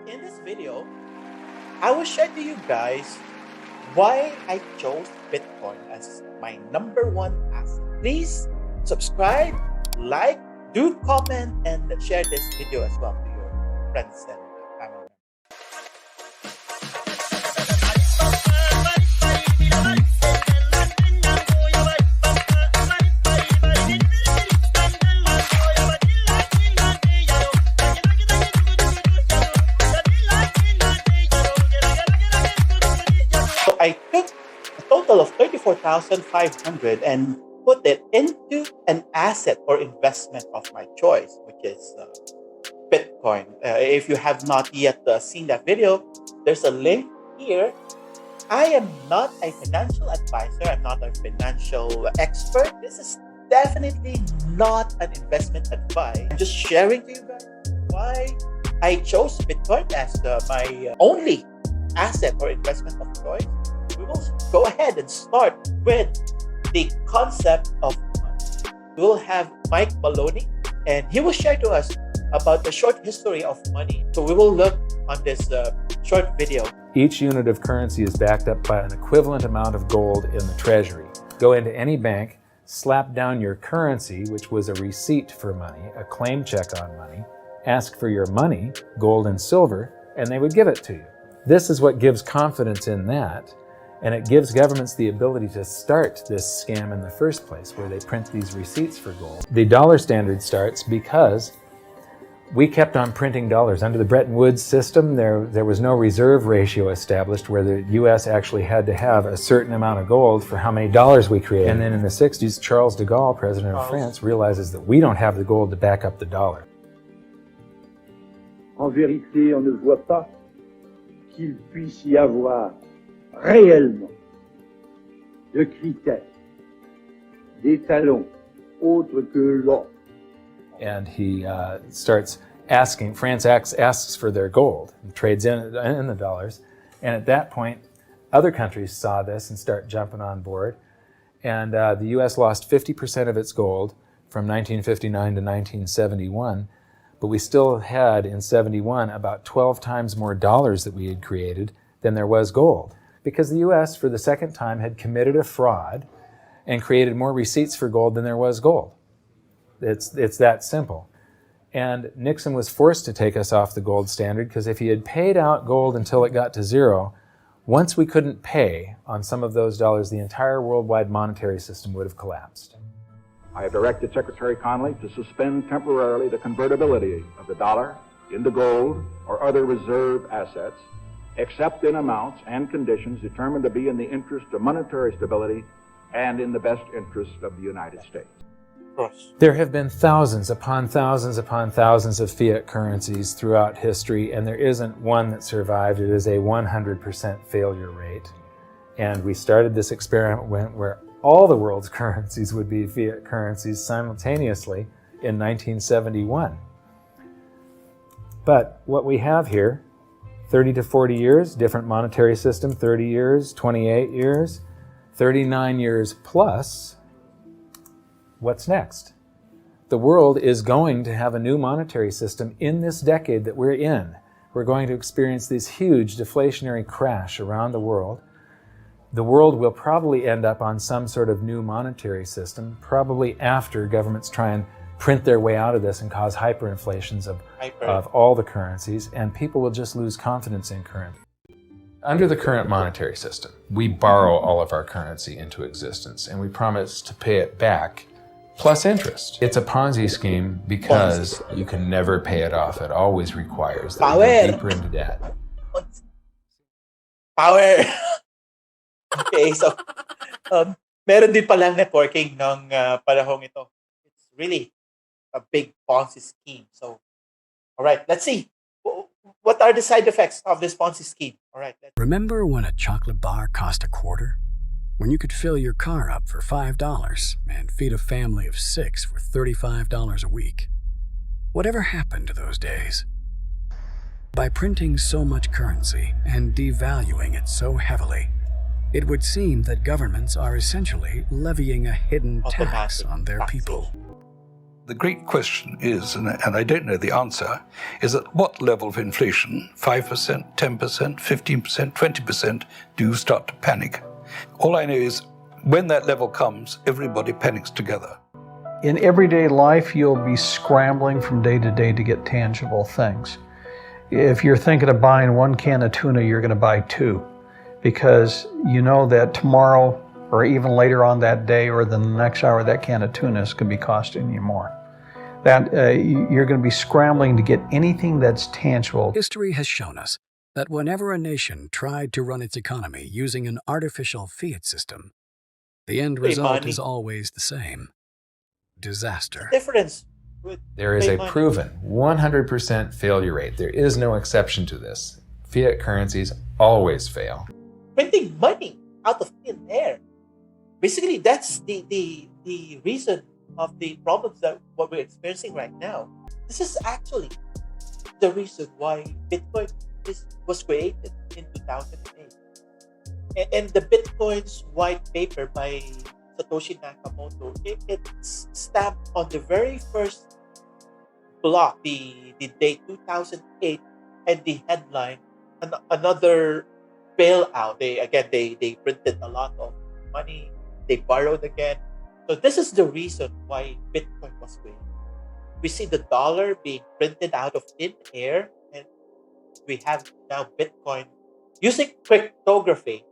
In this video, I will share to you guys why I chose Bitcoin as my number one asset. Please subscribe, like, do comment, and share this video as well to your friends and family members. So I took a total of 34,500 and put it into an asset or investment of my choice, which is Bitcoin. If you have not yet seen that video, there's a link here. I am not a financial advisor. I'm not a financial expert. This is definitely not an investment advice. I'm just sharing to you guys why I chose Bitcoin as my only asset or investment of choice. We will go ahead and start with the concept of money. We will have Mike Maloney, and he will share to us about the short history of money. So we will look on this short video. Each unit of currency is backed up by an equivalent amount of gold in the treasury. Go into any bank, slap down your currency, which was a receipt for money, a claim check on money, ask for your money, gold and silver, and they would give it to you. This is what gives confidence in that, and it gives governments the ability to start this scam in the first place, where they print these receipts for gold. The dollar standard starts because we kept on printing dollars. Under the Bretton Woods system, there was no reserve ratio established where the US actually had to have a certain amount of gold for how many dollars we created. And then in the 60s, Charles de Gaulle, president of France, realizes that we don't have the gold to back up the dollar. En vérité, on ne voit pas qu'il puisse y avoir réellement de critères, d'étalons autres que l'or. And he starts asking, France asks for their gold, and trades in the dollars. And at that point, other countries saw this and start jumping on board. And the US lost 50% of its gold from 1959 to 1971. But we still had, in 71, about 12 times more dollars that we had created than there was gold. Because the US, for the second time, had committed a fraud and created more receipts for gold than there was gold. It's that simple. And Nixon was forced to take us off the gold standard because if he had paid out gold until it got to zero, once we couldn't pay on some of those dollars, the entire worldwide monetary system would have collapsed. I have directed Secretary Connally to suspend temporarily the convertibility of the dollar into gold or other reserve assets, except in amounts and conditions determined to be in the interest of monetary stability and in the best interest of the United States. There have been thousands upon thousands upon thousands of fiat currencies throughout history, and there isn't one that survived. It is a 100% failure rate. And we started this experiment where all the world's currencies would be fiat currencies simultaneously in 1971. But what we have here, 30 to 40 years, different monetary system, 30 years, 28 years, 39 years plus. What's next? The world is going to have a new monetary system in this decade that we're in. We're going to experience this huge deflationary crash around the world. The world will probably end up on some sort of new monetary system, probably after governments try and print their way out of this and cause hyperinflations of all the currencies, and people will just lose confidence in currency. Under the current monetary system, we borrow all of our currency into existence, and we promise to pay it back plus interest. It's a Ponzi scheme because you can never pay it off. It always requires that you go deeper into debt. Power! Okay, so meron din palang networking ng panahong ito. It's really a big Ponzi scheme. So, all right, let's see. What are the side effects of this Ponzi scheme? All right. Remember when a chocolate bar cost $0.25? When you could fill your car up for $5 and feed a family of 6 for $35 a week? Whatever happened to those days? By printing so much currency and devaluing it so heavily, it would seem that governments are essentially levying a hidden tax on their people. The great question is, and I don't know the answer, is at what level of inflation, 5%, 10%, 15%, 20%, do you start to panic? All I know is when that level comes, everybody panics together. In everyday life, you'll be scrambling from day to day to get tangible things. If you're thinking of buying one can of tuna, you're going to buy two, because you know that tomorrow or even later on that day or the next hour, that can of tuna is going to be costing you more. You're going to be scrambling to get anything that's tangible. History has shown us that whenever a nation tried to run its economy using an artificial fiat system, the end result is always the same: disaster. Difference with There is a proven 100% failure rate. There is no exception to this. Fiat currencies always fail. printing money out of thin air. Basically, that's the reason of the problems that what we're experiencing right now. This is actually the reason why Bitcoin was created in 2008. And the Bitcoin's white paper by Satoshi Nakamoto, it's stamped on the very first block, the date 2008, and the headline, another bailout. They printed a lot of money, they borrowed again. So this is the reason why Bitcoin was created. We see the dollar being printed out of thin air, and we have now Bitcoin using cryptography.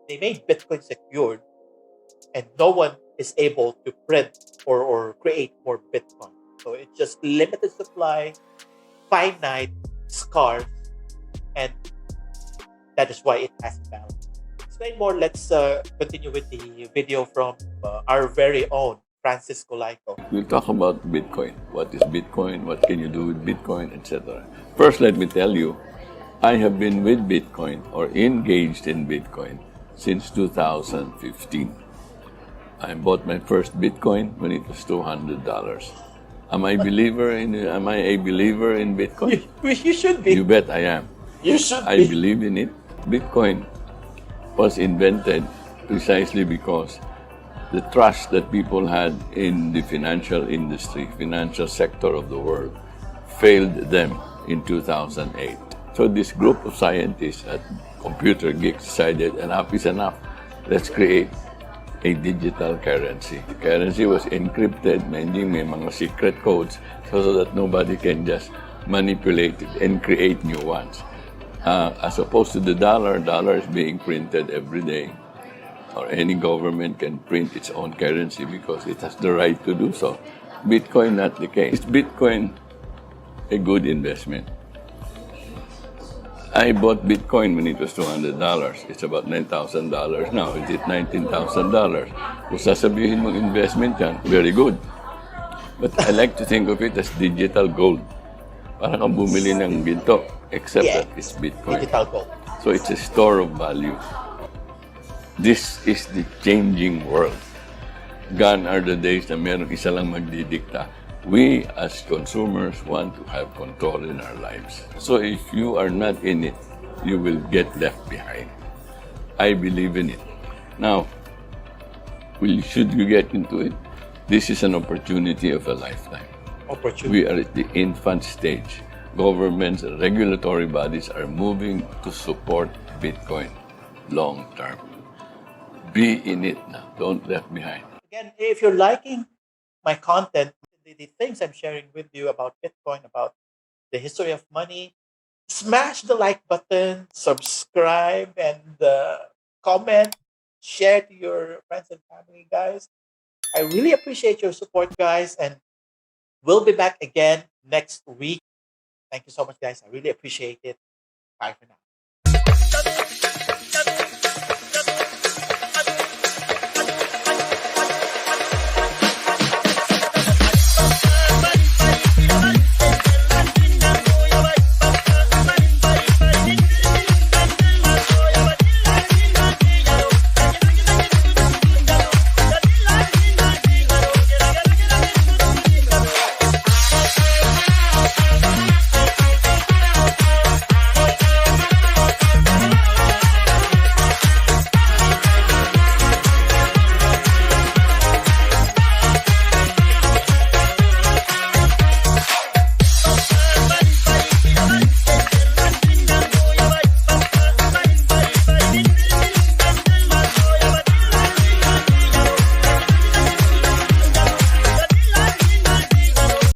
They made Bitcoin secured, and no one is able to print or create more Bitcoin. So it's just limited supply, finite, scarce, and that is why it has balance. Explain more. Let's continue with the video from our very own Francis Colayco. We'll talk about Bitcoin. What is Bitcoin? What can you do with Bitcoin, etc. First, let me tell you, I have been with Bitcoin or engaged in Bitcoin since 2015. I bought my first Bitcoin when it was $200. Am I a believer in Bitcoin? You should be. You bet I am. You should I be. believe in it. Bitcoin was invented precisely because the trust that people had in the financial industry, financial sector of the world, failed them in 2008. So this group of scientists at Computer Geeks decided enough is enough. Let's create a digital currency. The currency was encrypted, meaning may mga secret codes so that nobody can just manipulate it and create new ones. As opposed to the dollar is being printed every day, or any government can print its own currency because it has the right to do so. Bitcoin, not the case. Is Bitcoin a good investment? I bought Bitcoin when it was $200. It's about $9,000 now. Is it $19,000? Kung sasabihin mong investment yan, very good. But I like to think of it as digital gold. Parang kang bumili ng ginto, except that it's Bitcoin. Digital gold. So it's a store of value. This is the changing world. Gone are the days na merong isa lang magdidikta. We as consumers want to have control in our lives. So if you are not in it, you will get left behind. I believe in it. Now, should you get into it? This is an opportunity of a lifetime. We are at the infant stage. Governments and regulatory bodies are moving to support Bitcoin long term. Be in it now. Don't left behind. Again, if you're liking my content, the things I'm sharing with you about Bitcoin, about the history of money, smash the like button, subscribe, and comment, share to your friends and family, guys. I really appreciate your support, guys, and we'll be back again next week. Thank you so much, guys. I really appreciate it. Bye for now.